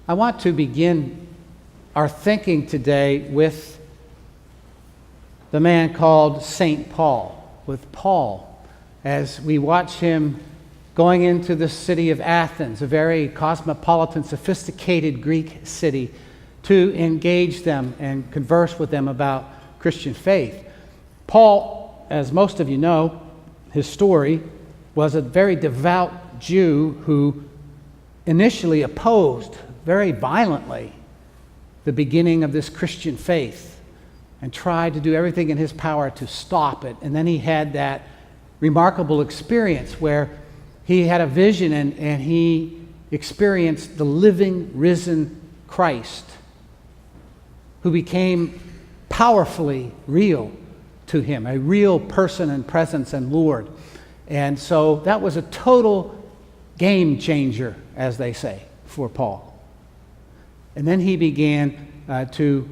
I want to begin our thinking today with the man called St. Paul, with Paul, as we watch him going into the city of Athens, a very cosmopolitan, sophisticated Greek city, to engage them and converse with them about Christian faith. Paul, as most of you know, his story, was a very devout Jew who initially opposed very violently the beginning of this Christian faith and tried to do everything in his power to stop it. And then he had that remarkable experience where he had a vision and he experienced the living, risen Christ, who became powerfully real to him, a real person and presence and Lord. And so that was a total game changer, as they say, for Paul. And then he began to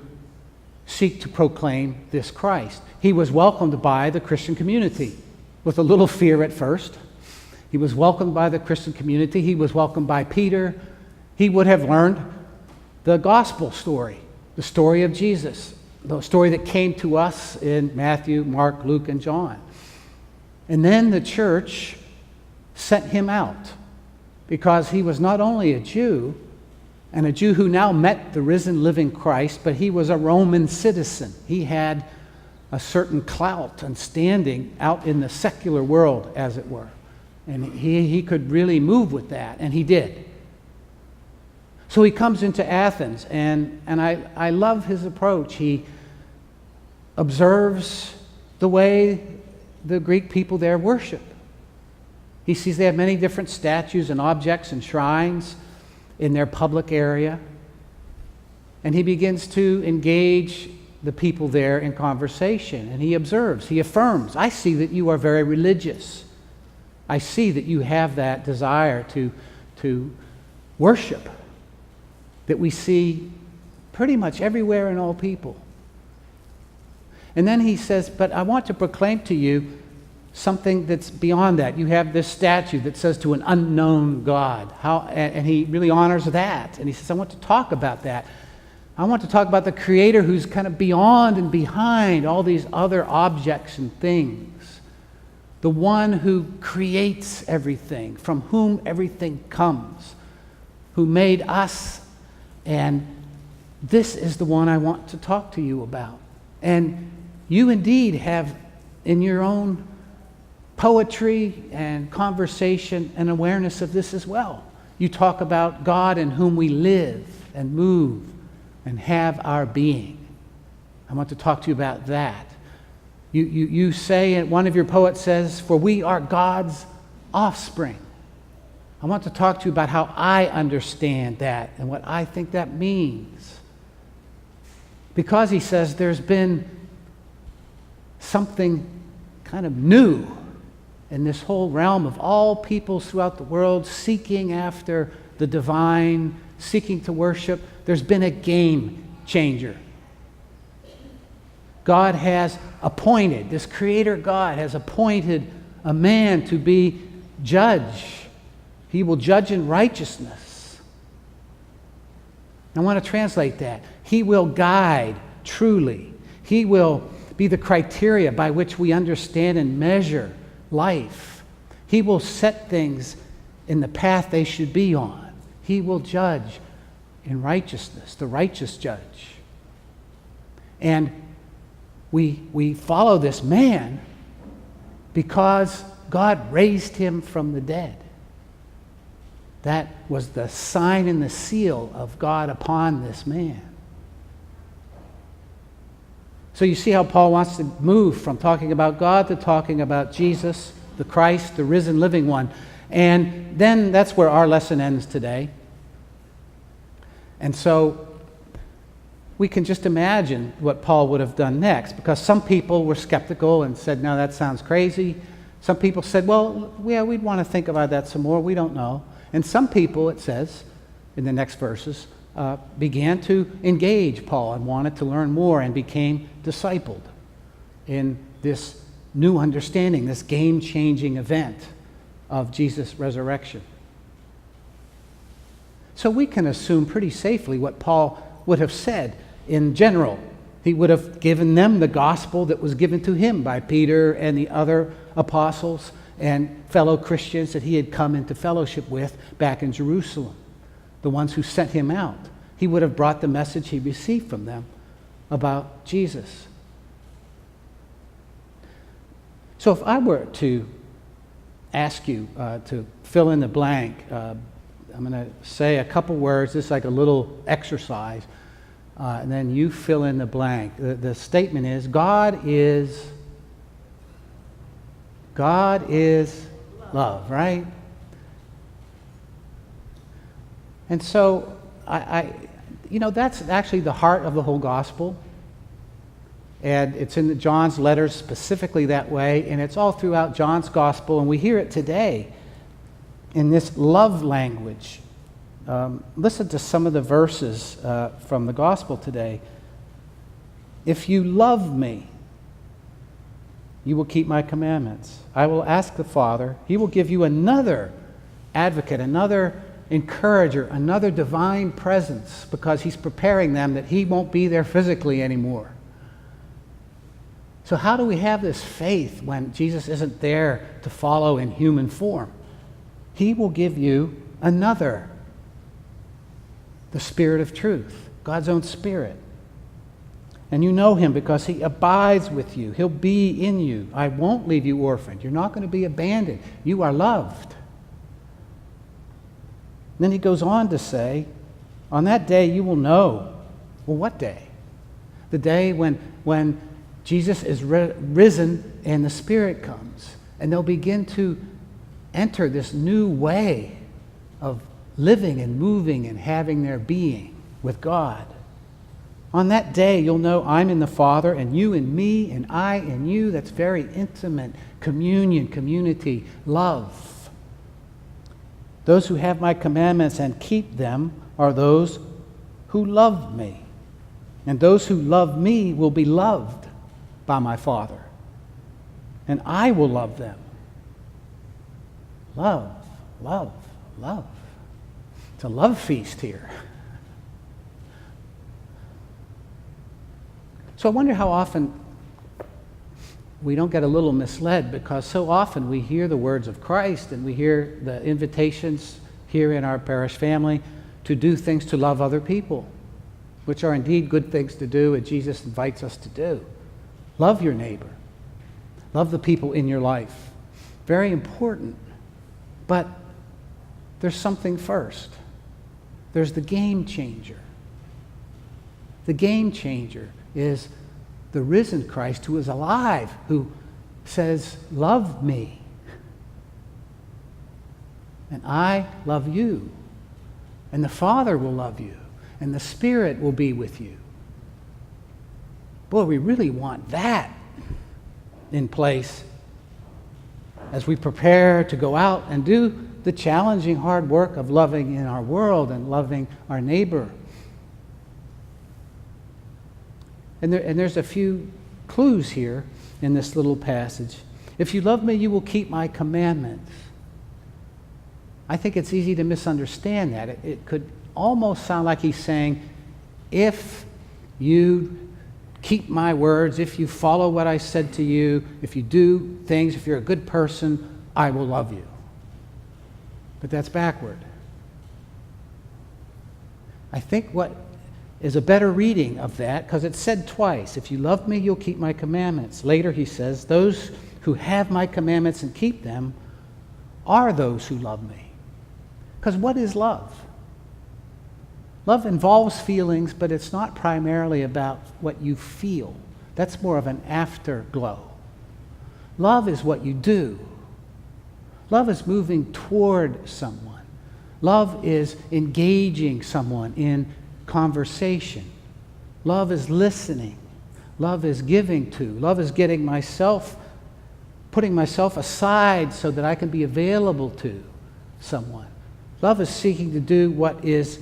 seek to proclaim this Christ. He was welcomed by the Christian community with a little fear at first. He was welcomed by the Christian community. He was welcomed by Peter. He would have learned the gospel story, the story of Jesus, the story that came to us in Matthew, Mark, Luke, and John. And then the church sent him out because he was not only a Jew, and a Jew who now met the risen, living Christ, but he was a Roman citizen. He had a certain clout and standing out in the secular world, as it were. And he could really move with that, and he did. So he comes into Athens, and I love his approach. He observes the way the Greek people there worship. He sees they have many different statues and objects and shrines in their public area. And he begins to engage the people there in conversation. And he observes, he affirms, I see that you are very religious. I see that you have that desire to worship that we see pretty much everywhere in all people. And then he says, but I want to proclaim to you something that's beyond that. You have this statue that says to an unknown God. And he really honors that. And he says, I want to talk about that. I want to talk about the Creator who's kind of beyond and behind all these other objects and things. The one who creates everything, from whom everything comes, who made us. And this is the one I want to talk to you about. And you indeed have in your own poetry and conversation and awareness of this as well. You talk about God in whom we live and move and have our being. I want to talk to you about that. You say, and one of your poets says, for we are God's offspring. I want to talk to you about how I understand that and what I think that means. Because he says there's been something kind of new in this whole realm of all peoples throughout the world seeking after the divine, seeking to worship. There's been a game changer. God has appointed, this Creator God has appointed a man to be judge. He will judge in righteousness. I want to translate that. He will guide truly. He will be the criteria by which we understand and measure life. He will set things in the path they should be on. He will judge in righteousness, the righteous judge. And we follow this man because God raised him from the dead. That was the sign and the seal of God upon this man. So you see how Paul wants to move from talking about God to talking about Jesus, the Christ, the risen, living one. And then that's where our lesson ends today. And so we can just imagine what Paul would have done next, because some people were skeptical and said, no, that sounds crazy. Some people said, well, yeah, we'd want to think about that some more. We don't know. And some people, it says in the next verses, began to engage Paul and wanted to learn more and became discipled in this new understanding, this game-changing event of Jesus' resurrection. So we can assume pretty safely what Paul would have said in general. He would have given them the gospel that was given to him by Peter and the other apostles and fellow Christians that he had come into fellowship with back in Jerusalem, the ones who sent him out. He would have brought the message he received from them about Jesus. So if I were to ask you to fill in the blank, I'm going to say a couple words, just like a little exercise, and then you fill in the blank. The statement is, God is love, right? And so, that's actually the heart of the whole gospel. And it's in John's letters specifically that way, and it's all throughout John's gospel, and we hear it today in this love language. Listen to some of the verses from the gospel today. If you love me, you will keep my commandments. I will ask the Father. He will give you another advocate, another encourager, another divine presence, because he's preparing them that he won't be there physically anymore. So how do we have this faith when Jesus isn't there to follow in human form? He will give you another, the Spirit of truth, God's own Spirit. And you know him because he abides with you. He'll be in you. I won't leave you orphaned. You're not going to be abandoned. You are loved. Then he goes on to say, on that day you will know. Well, what day? The day when Jesus is risen and the Spirit comes. And they'll begin to enter this new way of living and moving and having their being with God. On that day, you'll know I'm in the Father, and you in me, and I in you. That's very intimate communion, community, love. Those who have my commandments and keep them are those who love me. And those who love me will be loved by my Father, and I will love them. Love, love, love. It's a love feast here. So I wonder how often we don't get a little misled, because so often we hear the words of Christ and we hear the invitations here in our parish family to do things to love other people, which are indeed good things to do, and Jesus invites us to do. Love your neighbor. Love the people in your life. Very important. But there's something first. There's the game changer. The game changer is the risen Christ who is alive, who says, love me. And I love you. And the Father will love you. And the Spirit will be with you. Boy, we really want that in place as we prepare to go out and do the challenging, hard work of loving in our world and loving our neighbor. And there's a few clues here in this little passage. If you love me, you will keep my commandments. I think it's easy to misunderstand that. It could almost sound like he's saying, if you keep my words, if you follow what I said to you, if you do things, if you're a good person, I will love you. But that's backward. I think what is a better reading of that, because it's said twice, if you love me, you'll keep my commandments. Later he says, those who have my commandments and keep them are those who love me. Because what is love? Love involves feelings, but it's not primarily about what you feel. That's more of an afterglow. Love is what you do. Love is moving toward someone. Love is engaging someone in conversation. Love is listening. Love is giving to. Love is putting myself aside so that I can be available to someone. Love is seeking to do what is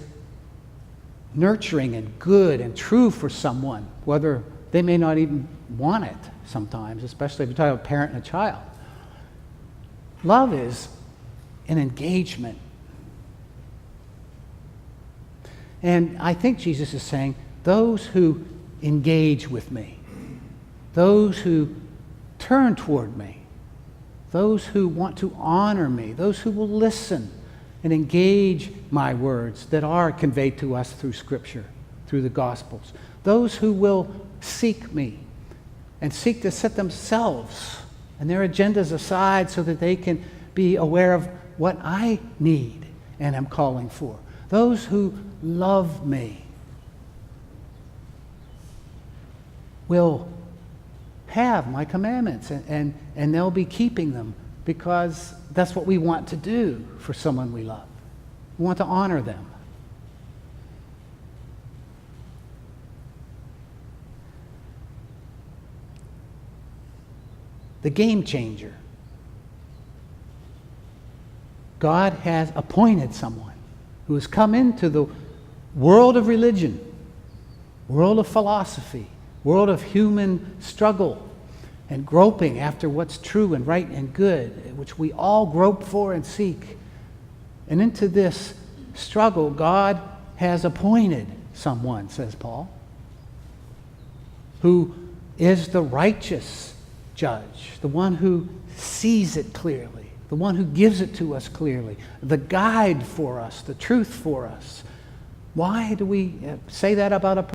nurturing and good and true for someone, whether they may not even want it sometimes, especially if you're talking about a parent and a child. Love is an engagement. And I think Jesus is saying, those who engage with me, those who turn toward me, those who want to honor me, those who will listen and engage my words that are conveyed to us through Scripture, through the Gospels, those who will seek me and seek to set themselves and their agendas aside so that they can be aware of what I need and am calling for, those who love me will have my commandments, and they'll be keeping them, because that's what we want to do for someone we love. We want to honor them. The game changer. God has appointed someone who has come into the world of religion, world of philosophy, world of human struggle and groping after what's true and right and good, which we all grope for and seek. And into this struggle, God has appointed someone, says Paul, who is the righteous judge, the one who sees it clearly, the one who gives it to us clearly, the guide for us, the truth for us. Why do we say that about a person?